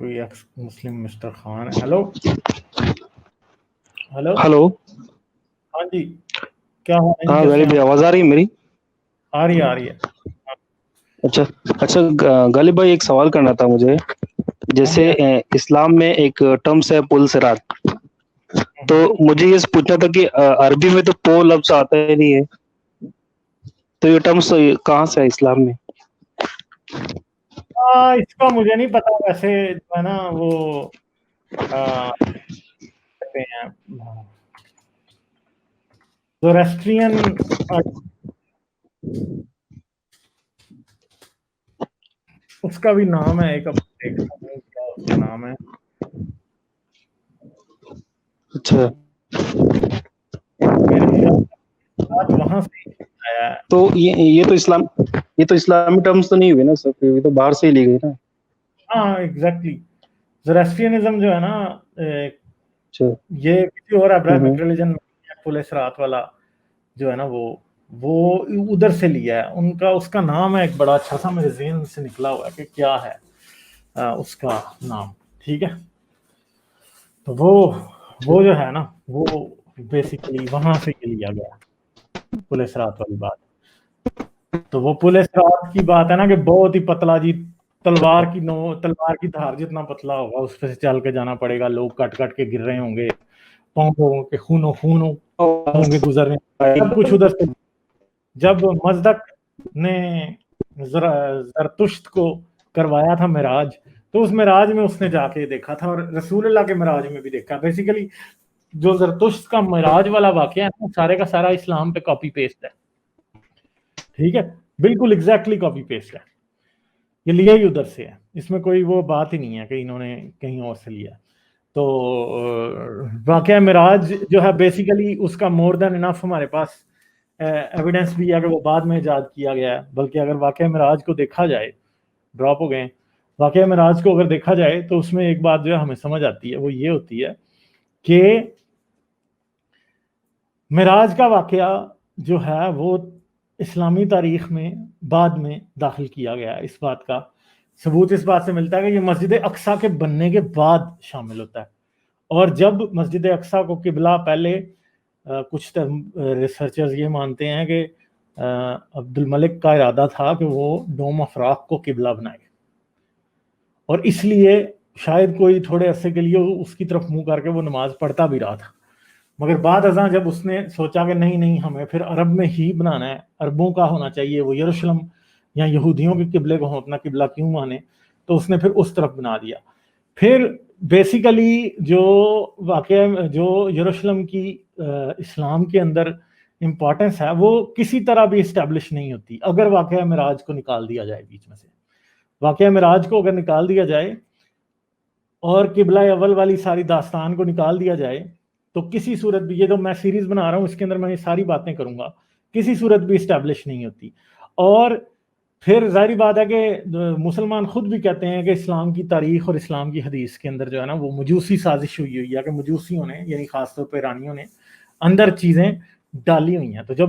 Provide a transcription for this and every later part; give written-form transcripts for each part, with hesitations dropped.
کوئی ایکس مسلم mister Khan. Hello hello hello. ہاں جی کیا ہو رہا ہے؟ ہاں کیسے غالب ہیں بھائی آپ؟ آواز آ رہی ہے میری؟ آ رہی ہے آ رہی ہے. اچھا غالب بھائی ایک سوال کرنا تھا مجھے. ہاں جی جیسے اسلام میں ایک ٹرمس ہے پل صراط، تو مجھے یہ پوچھنا تھا کہ عربی میں تو پو لفظ آتا ہی نہیں ہے، تو یہ ٹرمس کہاں سے ہے اسلام میں؟ اس کا مجھے نہیں پتا. ویسے جو ہے نا وہ کہتے ہیں زوریسٹرین، اس کا بھی نام ہے ایک، دیکھتا ہوں کیا اس کا نام ہے. اچھا، میرے خیال بات وہاں سے ہی آیا ہے. تو یہ تو اسلامی ٹرمس تو نہیں ہوئے نا سر، یہ تو باہر سے ہی لی گئی نا. ہاں ایگزیکٹلی. زوریسٹرینزم جو ہے نا اچھا. یہ کسی اور ابراہمک ہوں. ریلیجن میں پل صراط والا جو ہے نا وہ ادھر سے لیا ہے. ان کا اس کا نام ہے ایک بڑا اچھا سا، میرے ذہن سے نکلا ہوا ہے کہ کیا ہے اس کا نام. ٹھیک ہے، تو وہ جو ہے نا وہ بیسیکلی وہاں سے یہ لیا گیا پل صراط والی بات. تو وہ پل صراط کی بات ہے نا کہ بہت ہی پتلا جی، تلوار کی دھار جتنا پتلا ہوگا اس پہ سے چل کے جانا پڑے گا. لوگ کٹ کٹ کے گر رہے ہوں گے، پاؤں کے خون ہوں گے گزر رہے ہیں، سب کچھ ادھر سے. جب مزدک نے زرتشت کو کروایا تھا معراج، تو اس معراج میں اس نے جا کے دیکھا تھا، اور رسول اللہ کے معراج میں بھی دیکھا. بیسیکلی جو زرتشت کا معراج والا واقعہ ہے سارے کا سارا اسلام پہ کاپی پیسٹ ہے. ٹھیک ہے، بالکل ایگزیکٹلی کاپی پیسٹ ہے. یہ لیا ہی ادھر سے ہے، اس میں کوئی وہ بات ہی نہیں ہے کہ انہوں نے کہیں اور سے لیا. تو واقعہ معراج جو ہے بیسیکلی اس کا مور دین انف ہمارے پاس ایویڈنس بھی ہے کہ وہ بعد میں ایجاد کیا گیا ہے. بلکہ اگر واقعہ معراج کو دیکھا جائے، ڈراپ ہو گئے، واقعہ معراج کو اگر دیکھا جائے تو اس میں ایک بات جو ہے ہمیں سمجھ آتی ہے، وہ یہ ہوتی ہے کہ معراج کا واقعہ جو ہے وہ اسلامی تاریخ میں بعد میں داخل کیا گیا ہے. اس بات کا ثبوت اس بات سے ملتا ہے کہ یہ مسجد اقصیٰ کے بننے کے بعد شامل ہوتا ہے. اور جب مسجد اقصیٰ کو قبلہ، پہلے کچھ ریسرچرز یہ مانتے ہیں کہ عبد الملک کا ارادہ تھا کہ وہ ڈوم افراق کو قبلہ بنائے، اور اس لیے شاید کوئی تھوڑے عرصے کے لیے اس کی طرف منہ کر کے وہ نماز پڑھتا بھی رہا تھا. مگر بعد ازاں جب اس نے سوچا کہ نہیں ہمیں پھر عرب میں ہی بنانا ہے، عربوں کا ہونا چاہیے، وہ یروشلم یا یہودیوں کے قبلے کو اپنا قبلہ کیوں مانے، تو اس نے پھر اس طرف بنا دیا. پھر بیسیکلی جو واقعہ جو یروشلم کی اسلام کے اندر امپورٹنس ہے وہ کسی طرح بھی اسٹیبلش نہیں ہوتی اگر واقعہ معراج کو نکال دیا جائے بیچ میں سے. واقعہ معراج کو اگر نکال دیا جائے اور قبلہ اول والی ساری داستان کو نکال دیا جائے تو کسی صورت بھی، یہ جو میں سیریز بنا رہا ہوں اس کے اندر میں یہ ساری باتیں کروں گا، کسی صورت بھی اسٹیبلش نہیں ہوتی. اور پھر ظاہری بات ہے کہ مسلمان خود بھی کہتے ہیں کہ اسلام کی تاریخ اور اسلام کی حدیث کے اندر جو ہے نا وہ مجوسی سازش ہوئی ہے، کہ مجوسیوں نے یعنی خاص طور پہ ایرانیوں نے اندر چیزیں ڈالی ہوئی ہیں. تو جب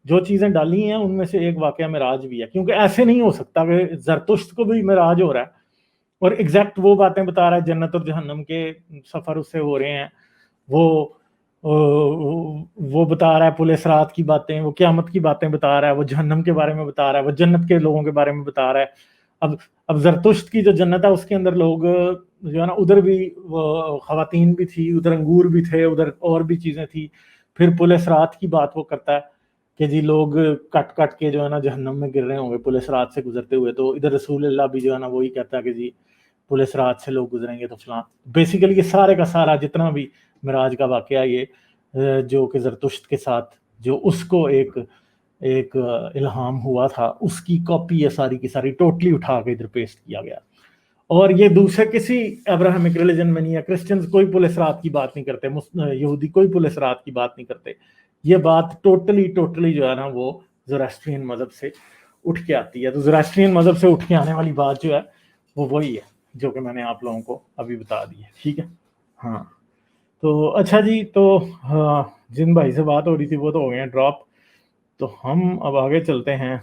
جو چیزیں ڈالی ہیں ان میں سے ایک واقعہ معراج بھی ہے، کیونکہ ایسے نہیں ہو سکتا کہ زرتشت کو بھی معراج ہو رہا ہے اور ایگزیکٹ وہ باتیں بتا رہا ہے، جنت اور جہنم کے سفر اس سے ہو رہے ہیں، وہ بتا رہا ہے پل صراط کی باتیں، وہ قیامت کی باتیں بتا رہا ہے، وہ جہنم کے بارے میں بتا رہا ہے، وہ جنت کے لوگوں کے بارے میں بتا رہا ہے. اب زرتشت کی جو جنت ہے اس کے اندر لوگ جو ہے نا ادھر بھی خواتین بھی تھی، ادھر انگور بھی تھے، ادھر اور بھی چیزیں تھی. پھر پل صراط کی بات وہ کرتا ہے کہ جی لوگ کٹ کٹ کے جو ہے نا جہنم میں گر رہے ہوں گے پل صراط سے گزرتے ہوئے. تو ادھر رسول اللہ بھی جو ہے نا وہی کہتا ہے کہ جی پل صراط سے لوگ گزریں گے تو فلاں. بیسیکلی یہ سارے کا سارا جتنا بھی معراج کا واقعہ یہ جو کہ زرتشت کے ساتھ جو اس کو ایک الہام ہوا تھا اس کی کاپی ہے ساری کی ساری، ٹوٹلی اٹھا کے ادھر پیسٹ کیا گیا. اور یہ دوسرے کسی ابراہمک ریلیجن میں نہیں ہے. کرسچنز کوئی پل صراط کی بات نہیں کرتے، یہودی کوئی پل صراط کی بات نہیں کرتے. یہ بات ٹوٹلی جو ہے نا وہ زوراسٹرین مذہب سے اٹھ کے آتی ہے. تو زوراسٹرین مذہب سے اٹھ کے آنے والی بات جو ہے وہ وہی ہے جو کہ میں نے آپ لوگوں کو ابھی بتا دی ہے. ٹھیک ہے، ہاں. تو اچھا جی، تو جن بھائی سے بات ہو رہی تھی وہ تو ہو گئے ہیں ڈراپ. تو ہم اب آگے چلتے ہیں